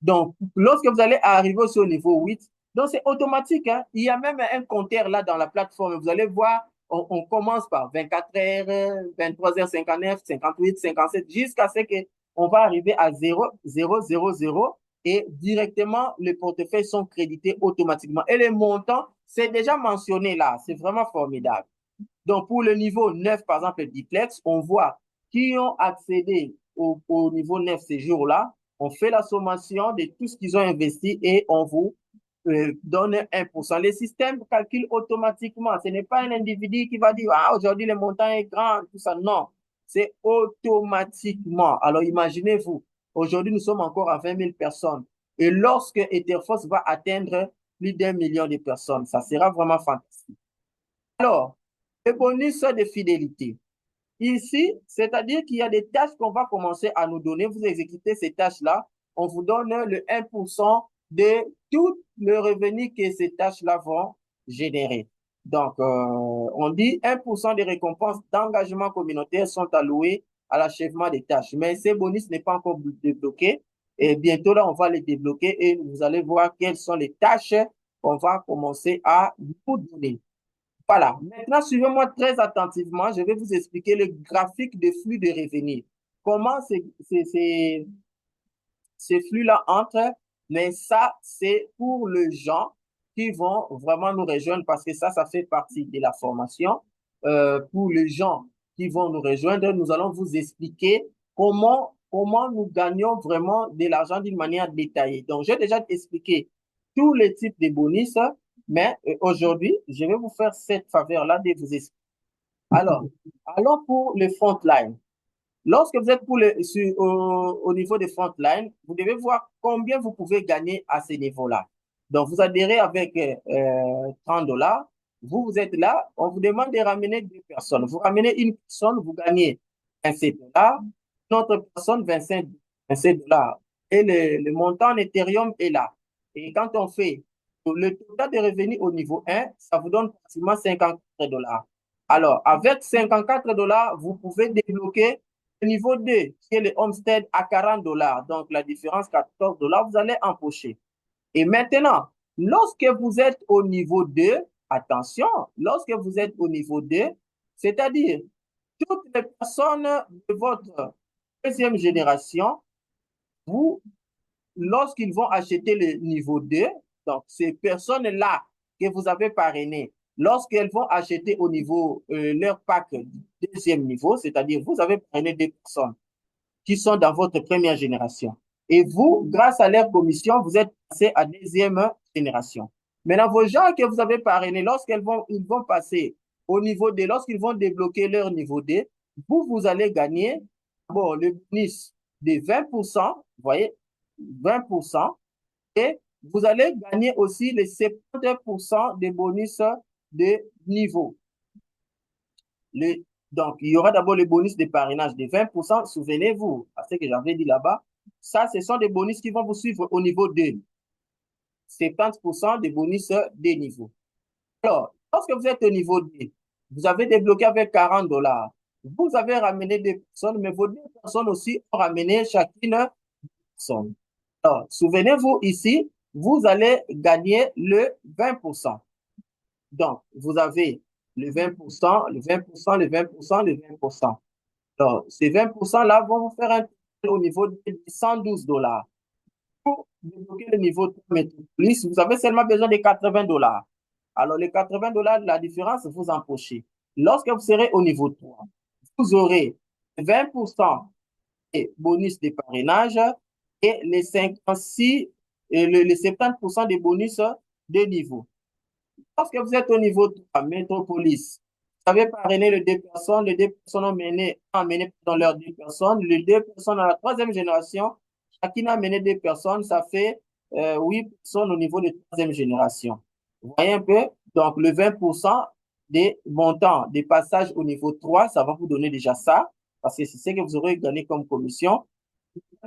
Donc, lorsque vous allez arriver aussi au niveau 8, donc c'est automatique. Hein? Il y a même un compteur là dans la plateforme. Vous allez voir, on commence par 24 heures, 23h59, 58, 57, jusqu'à ce qu'on va arriver à 0, 0, 0, 0. Et directement, les portefeuilles sont crédités automatiquement. Et les montants, c'est déjà mentionné là. C'est vraiment formidable. Donc, pour le niveau 9, par exemple, le duplex, on voit qui ont accédé au niveau 9 ces jours-là. On fait la sommation de tout ce qu'ils ont investi et on vous donne 1%. Le système calcule automatiquement. Ce n'est pas un individu qui va dire, ah, aujourd'hui, le montant est grand, tout ça. Non, c'est automatiquement. Alors, imaginez-vous, aujourd'hui, nous sommes encore à 20 000 personnes. Et lorsque Etherforce va atteindre plus d'1 million de personnes, ça sera vraiment fantastique. Alors, le bonus de fidélité. Ici, c'est-à-dire qu'il y a des tâches qu'on va commencer à nous donner. Vous exécutez ces tâches-là, on vous donne le 1% de tout le revenu que ces tâches-là vont générer. Donc, on dit 1% des récompenses d'engagement communautaire sont allouées à l'achèvement des tâches. Mais ces bonus n'est pas encore débloqué. Et bientôt, là, on va les débloquer et vous allez voir quelles sont les tâches qu'on va commencer à vous donner. Voilà. Maintenant, suivez-moi très attentivement. Je vais vous expliquer le graphique de flux de revenus. Comment ces flux-là entrent, mais ça, c'est pour les gens qui vont vraiment nous rejoindre parce que ça fait partie de la formation. Pour les gens qui vont nous rejoindre, nous allons vous expliquer comment nous gagnons vraiment de l'argent d'une manière détaillée. Donc, j'ai déjà expliqué tous les types de bonus, mais aujourd'hui, je vais vous faire cette faveur-là de vous expliquer. Alors, allons pour le front line. Lorsque vous êtes au niveau des front line, vous devez voir combien vous pouvez gagner à ce niveau-là. Donc, vous adhérez avec 30 $. Vous êtes là, on vous demande de ramener deux personnes. Vous ramenez une personne, vous gagnez 27 $. Une autre personne, 25 $. Et le montant en Ethereum est là. Et quand on fait le total de revenus au niveau 1, ça vous donne pratiquement 54 $. Alors, avec 54 $, vous pouvez débloquer le niveau 2, qui est le homestead à 40 $. Donc, la différence, 14 $, vous allez empocher. Et maintenant, lorsque vous êtes au niveau 2, attention, lorsque vous êtes au niveau 2, c'est-à-dire toutes les personnes de votre deuxième génération, vous, lorsqu'ils vont acheter le niveau 2, donc ces personnes-là que vous avez parrainées, lorsqu'elles vont acheter au niveau leur pack deuxième niveau, c'est-à-dire vous avez parrainé des personnes qui sont dans votre première génération. Et vous, grâce à leur commission, vous êtes passé à deuxième génération. Maintenant, vos gens que vous avez parrainés, ils vont passer au niveau D, lorsqu'ils vont débloquer leur niveau D, vous allez gagner bon, le bonus de 20%, vous voyez, 20%, et vous allez gagner aussi les 70% des bonus de niveau. Donc, il y aura d'abord le bonus de parrainage de 20%. Souvenez-vous, à ce que j'avais dit là-bas, ça, ce sont des bonus qui vont vous suivre au niveau 2. 70% des bonus des niveaux. Alors, lorsque vous êtes au niveau 2, vous avez débloqué avec 40 $. Vous avez ramené des personnes, mais vos deux personnes aussi ont ramené chacune une personne. Alors, souvenez-vous ici, vous allez gagner le 20%. Donc, vous avez le 20%, le 20%, le 20%, le 20%. Alors, ces 20%-là vont vous faire un au niveau de 112 $. Pour débloquer le niveau 3 Metropolis, vous avez seulement besoin de 80 $. Alors, les 80 $, la différence, vous empochez. Lorsque vous serez au niveau 3, vous aurez 20% de bonus de parrainage et les 56 et les 70% de bonus de niveau. Lorsque vous êtes au niveau 3, Métropolis, vous avez parrainé les deux personnes ont amené dans leurs deux personnes, les deux personnes à la troisième génération, chacune a amené deux personnes, ça fait 8 personnes au niveau de troisième génération. Vous voyez un peu? Donc, le 20% des montants des passages au niveau 3, ça va vous donner déjà ça, parce que c'est ce que vous aurez gagné comme commission.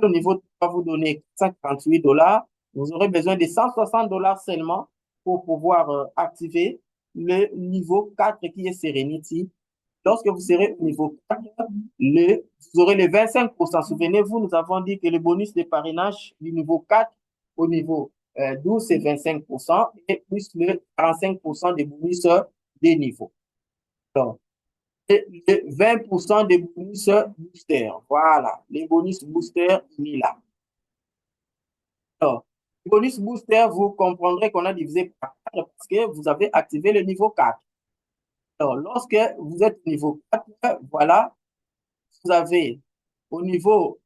Au niveau 3, va vous donner 148 $. Vous aurez besoin de 160 $ seulement pour pouvoir activer le niveau 4 qui est Serenity. Lorsque vous serez au niveau 4, vous aurez les 25%. Souvenez-vous, nous avons dit que le bonus de parrainage du niveau 4 au niveau 12, c'est 25% et plus le 45% des bonus des niveaux. Donc, les 20% des bonus boosters. Voilà, les bonus boosters mis là. Alors, le bonus booster, vous comprendrez qu'on a divisé par 4 parce que vous avez activé le niveau 4. Alors, lorsque vous êtes au niveau 4, voilà, vous avez au niveau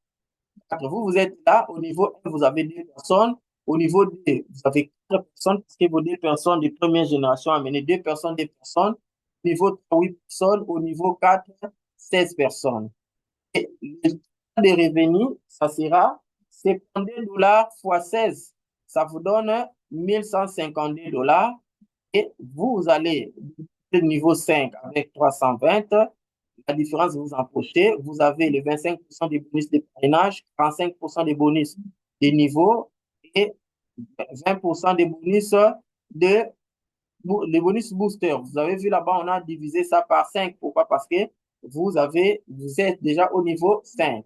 4, vous êtes là, au niveau 1, vous avez 2 personnes, au niveau 2, vous avez 4 personnes parce que vos 2 personnes de première génération ont amené 2 personnes, 2 personnes, au niveau 3, 8 personnes, au niveau 4, 16 personnes. Et le total des revenus, ça sera 72 $ fois 16. Ça vous donne 1152 $. Et vous allez le niveau 5 avec 320, la différence, vous emprochez. Vous avez les 25% des bonus de parrainage, 45% des bonus de niveau et 20% des bonus de les bonus booster. Vous avez vu là-bas, on a divisé ça par 5. Pourquoi? Parce que vous êtes déjà au niveau 5.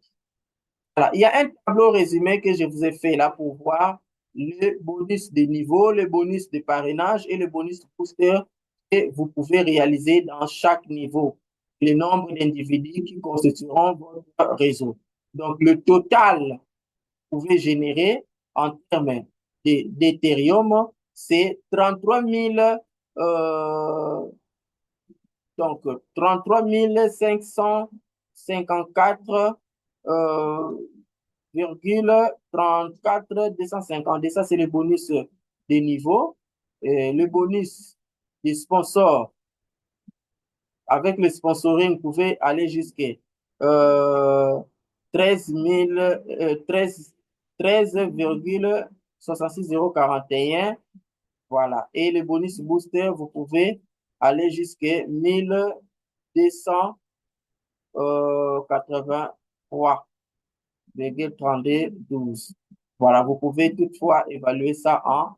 Voilà. Il y a un tableau résumé que je vous ai fait là pour voir le bonus de niveau, le bonus de parrainage et le bonus booster que vous pouvez réaliser dans chaque niveau, le nombre d'individus qui constitueront votre réseau. Donc, le total que vous pouvez générer en termes d'Ethereum, c'est 33 000, donc 33 554 34 250. Et ça, c'est le bonus des niveaux. Et le bonus des sponsors, avec le sponsoring, vous pouvez aller jusqu'à 13 000, 13,66041. Voilà. Et le bonus booster, vous pouvez aller jusqu'à 1283,32. Voilà, vous pouvez toutefois évaluer ça en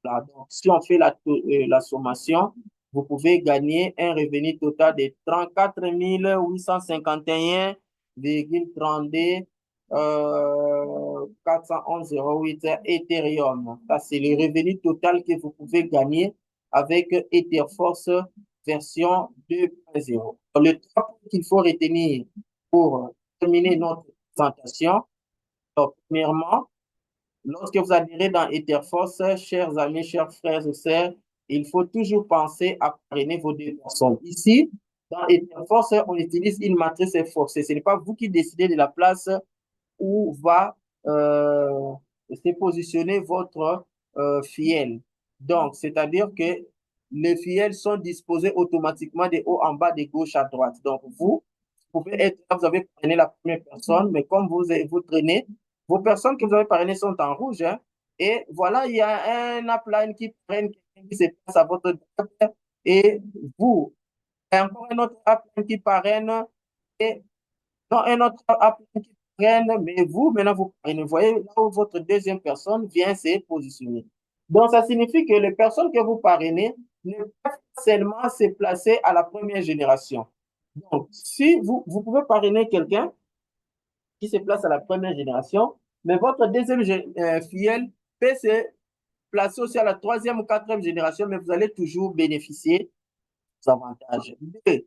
là. Donc, si on fait la sommation, vous pouvez gagner un revenu total de 34 851,32 411,08 Ethereum. Ça, c'est le revenu total que vous pouvez gagner avec Etherforce version 2.0. Le trois points qu'il faut retenir pour terminer notre présentation. Donc, premièrement, lorsque vous adhérez dans Etherforce, chers amis, chers frères et sœurs, il faut toujours penser à parrainer vos deux personnes. Ici, dans Etherforce, on utilise une matrice forcée. Ce n'est pas vous qui décidez de la place où va se positionner votre fiel. Donc, c'est-à-dire que les fiels sont disposés automatiquement de haut en bas, de gauche à droite. Donc, vous pouvez être là, vous avez parrainé la première personne, mais comme vous traînez, vos personnes que vous avez parrainées sont en rouge. Hein, et voilà, il y a un upline qui prenne quelqu'un qui se passe à votre droite et vous, et encore un autre upline qui parraine et non, un autre upline qui prenne, mais vous, maintenant, vous parrainez. Vous voyez là où votre deuxième personne vient se positionner. Donc, ça signifie que les personnes que vous parrainez ne peuvent seulement se placer à la première génération. Donc, si vous pouvez parrainer quelqu'un qui se place à la première génération, mais votre deuxième filleule peut se placer aussi à la troisième ou quatrième génération, mais vous allez toujours bénéficier des avantages. Deux,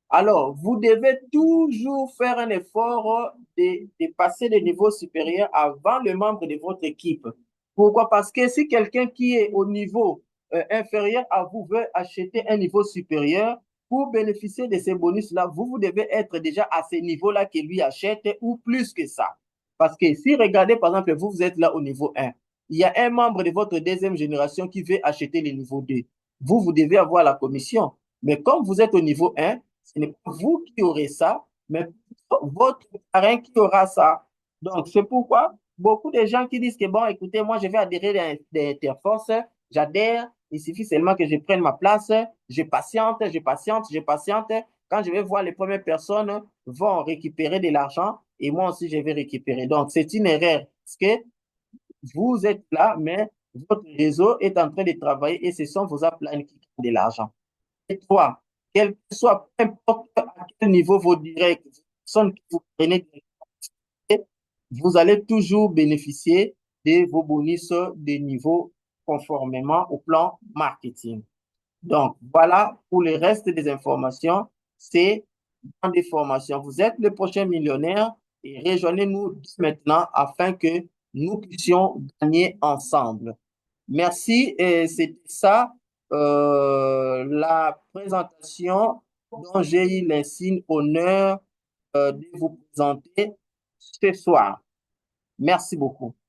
alors, vous devez toujours faire un effort de passer le niveau supérieur avant le membre de votre équipe. Pourquoi? Parce que si quelqu'un qui est au niveau inférieur à vous veut acheter un niveau supérieur, pour bénéficier de ces bonus-là, vous devez être déjà à ce niveau-là qu'il lui achète ou plus que ça. Parce que si, regardez, par exemple, vous êtes là au niveau 1, il y a un membre de votre deuxième génération qui veut acheter le niveau 2. Vous devez avoir la commission. Mais comme vous êtes au niveau 1, ce n'est pas vous qui aurez ça, mais votre parrain qui aura ça. Donc, c'est pourquoi beaucoup de gens qui disent que, bon, écoutez, moi, je vais adhérer à Interforce, j'adhère, il suffit seulement que je prenne ma place, je patiente, je patiente, je patiente. Quand je vais voir les premières personnes vont récupérer de l'argent et moi aussi, je vais récupérer. Donc, c'est une erreur parce que vous êtes là, mais votre réseau est en train de travailler et ce sont vos uplines qui gagnent de l'argent. Et toi, quel que soit, peu importe à quel niveau vos directs, les personnes que vous prenez, vous allez toujours bénéficier de vos bonus de niveau conformément au plan marketing. Donc, voilà pour le reste des informations. C'est dans des formations. Vous êtes le prochain millionnaire et rejoignez-nous maintenant afin que nous puissions gagner ensemble. Merci. Et c'est ça, la présentation dont j'ai eu l'insigne honneur de vous présenter ce soir. Merci beaucoup.